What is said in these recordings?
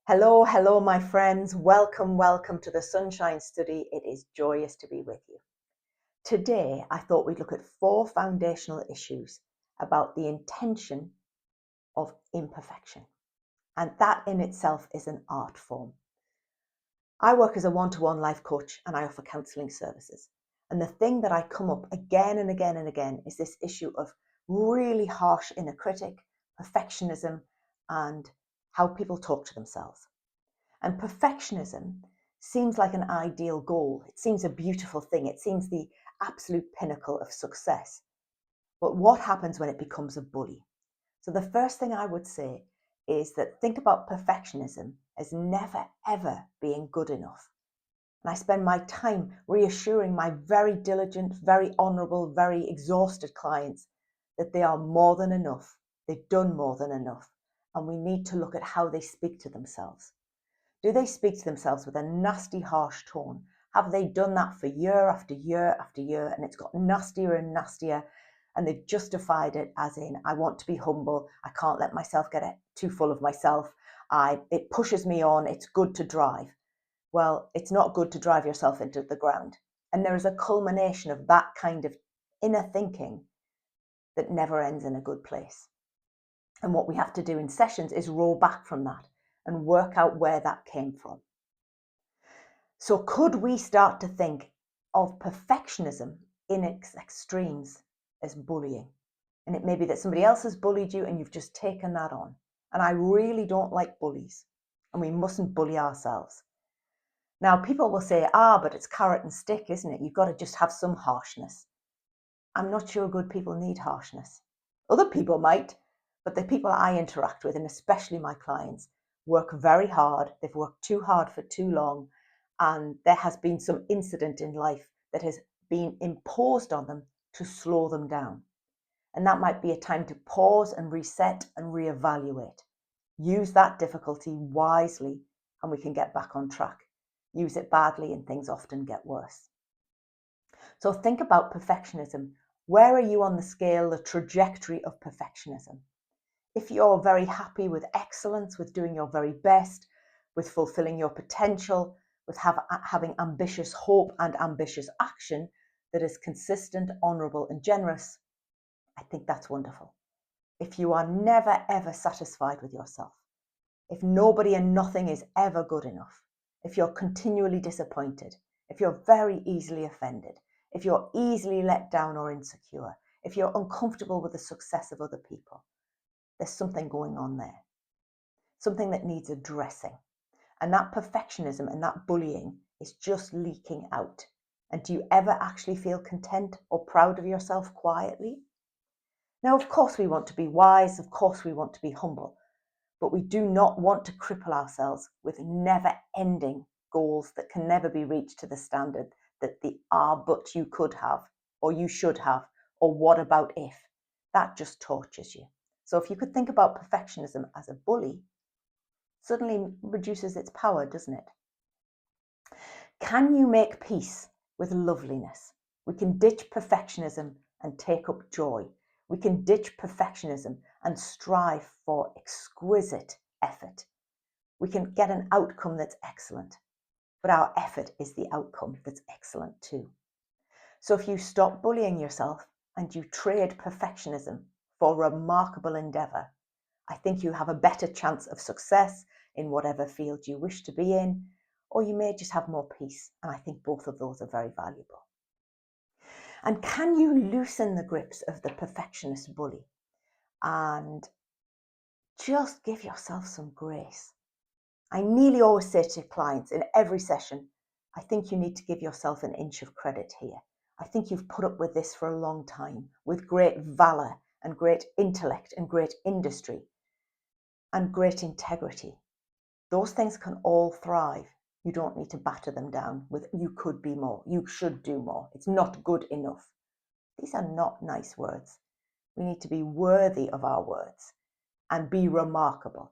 Hello, hello, my friends. Welcome to the Sunshine Study. It is joyous to be with you. Today, I thought we'd look at 4 foundational issues about the intention of imperfection. And that in itself is an art form. I work as a one-to-one life coach and I offer counselling services. And the thing that I come up again and again and again is this issue of really harsh inner critic, perfectionism, and how people talk to themselves. And perfectionism seems like an ideal goal. It seems a beautiful thing. It seems the absolute pinnacle of success. But what happens when it becomes a bully? So the first thing I would say is that think about perfectionism as never, ever being good enough. And I spend my time reassuring my very diligent, very honourable, very exhausted clients that they are more than enough. They've done more than enough. And we need to look at how they speak to themselves. Do they speak to themselves with a nasty, harsh tone? Have they done that for year after year after year and it's got nastier and nastier and they've justified it as in, I want to be humble, I can't let myself get too full of myself, it pushes me on, it's good to drive. Well, it's not good to drive yourself into the ground. And there is a culmination of that kind of inner thinking that never ends in a good place. And what we have to do in sessions is roll back from that and work out where that came from. So could we start to think of perfectionism in its extremes as bullying? And it may be that somebody else has bullied you and you've just taken that on. And I really don't like bullies, and we mustn't bully ourselves. Now, people will say, but it's carrot and stick, isn't it? You've got to just have some harshness. I'm not sure good people need harshness. Other people might, but the people I interact with, and especially my clients, work very hard. They've worked too hard for too long, and there has been some incident in life that has been imposed on them to slow them down. And that might be a time to pause and reset and reevaluate. Use that difficulty wisely and we can get back on track. Use it badly and things often get worse. So think about perfectionism. Where are you on the scale, the trajectory of perfectionism? If you're very happy with excellence, with doing your very best, with fulfilling your potential, with having ambitious hope and ambitious action that is consistent, honourable and generous, I think that's wonderful. If you are never ever satisfied with yourself, if nobody and nothing is ever good enough, if you're continually disappointed, if you're very easily offended, if you're easily let down or insecure, if you're uncomfortable with the success of other people, there's something going on there, something that needs addressing. And that perfectionism and that bullying is just leaking out. And do you ever actually feel content or proud of yourself quietly? Now, of course, we want to be wise. Of course, we want to be humble. But we do not want to cripple ourselves with never-ending goals that can never be reached to the standard that the but you could have, or you should have, or what about if? That just tortures you. So if you could think about perfectionism as a bully, suddenly reduces its power, doesn't it? Can you make peace with loveliness? We can ditch perfectionism and take up joy. We can ditch perfectionism and strive for exquisite effort. We can get an outcome that's excellent, but our effort is the outcome that's excellent too. So if you stop bullying yourself and you trade perfectionism for remarkable endeavour, I think you have a better chance of success in whatever field you wish to be in, or you may just have more peace. And I think both of those are very valuable. And can you loosen the grips of the perfectionist bully and just give yourself some grace? I nearly always say to clients in every session, I think you need to give yourself an inch of credit here. I think you've put up with this for a long time, with great valour and great intellect and great industry and great integrity. Those things can all thrive. You don't need to batter them down with you could be more, you should do more, it's not good enough. These are not nice words. We need to be worthy of our words and be remarkable.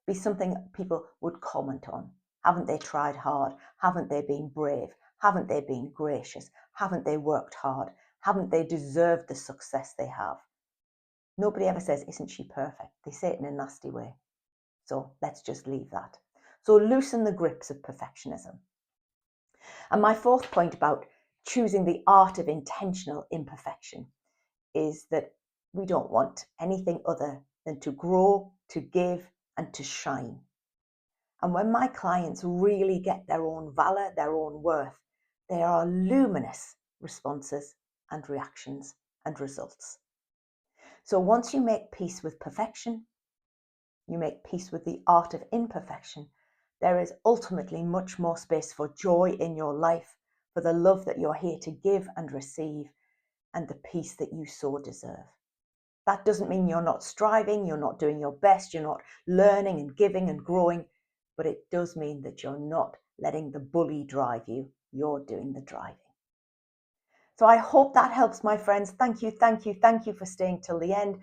Be something people would comment on. Haven't they tried hard? Haven't they been brave? Haven't they been gracious? Haven't they worked hard? Haven't they deserved the success they have? Nobody ever says, isn't she perfect? They say it in a nasty way. So let's just leave that. So loosen the grips of perfectionism. And my fourth point about choosing the art of intentional imperfection is that we don't want anything other than to grow, to give, and to shine. And when my clients really get their own valor, their own worth, there are luminous responses and reactions and results. So once you make peace with perfection, you make peace with the art of imperfection, there is ultimately much more space for joy in your life, for the love that you're here to give and receive, and the peace that you so deserve. That doesn't mean you're not striving, you're not doing your best, you're not learning and giving and growing, but it does mean that you're not letting the bully drive you, you're doing the driving. So I hope that helps, my friends. Thank you, thank you, thank you for staying till the end.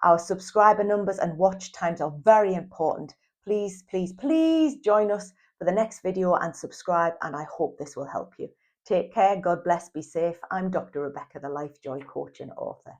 Our subscriber numbers and watch times are very important. Please, please, please join us for the next video and subscribe, and I hope this will help you. Take care, God bless, be safe. I'm Dr. Rebecca, the Lifejoy coach and author.